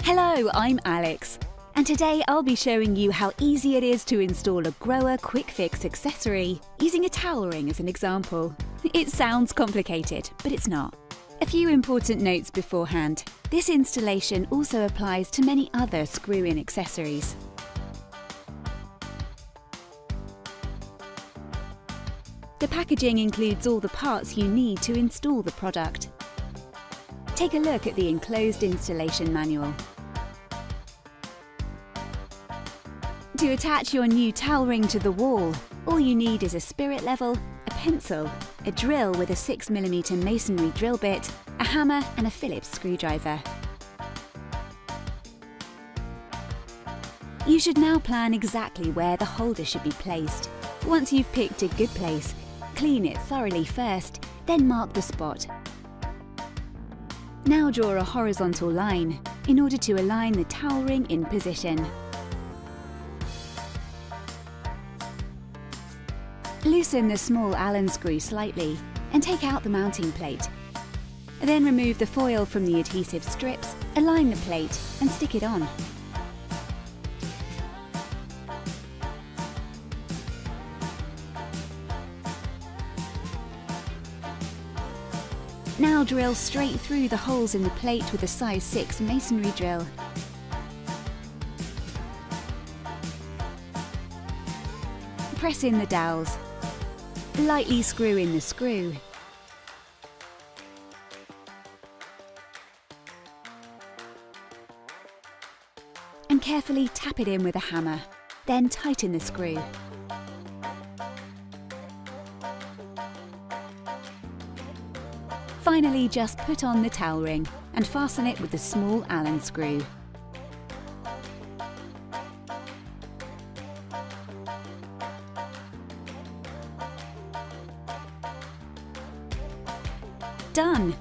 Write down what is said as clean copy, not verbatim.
Hello, I'm Alex, and today I'll be showing you how easy it is to install a GROHE QuickFix accessory, using a towel ring as an example. It sounds complicated, but it's not. A few important notes beforehand. This installation also applies to many other screw-in accessories. The packaging includes all the parts you need to install the product. Take a look at the enclosed installation manual. To attach your new towel ring to the wall, all you need is a spirit level, a pencil, a drill with a 6mm masonry drill bit, a hammer and a Phillips screwdriver. You should now plan exactly where the holder should be placed. Once you've picked a good place, clean it thoroughly first, then mark the spot. Now draw a horizontal line in order to align the towel ring in position. Loosen the small Allen screw slightly and take out the mounting plate. Then remove the foil from the adhesive strips, align the plate and stick it on. Now drill straight through the holes in the plate with a size 6 masonry drill. Press in the dowels. Lightly screw in the screw. And carefully tap it in with a hammer. Then tighten the screw. Finally, just put on the towel ring and fasten it with the small Allen screw. Done!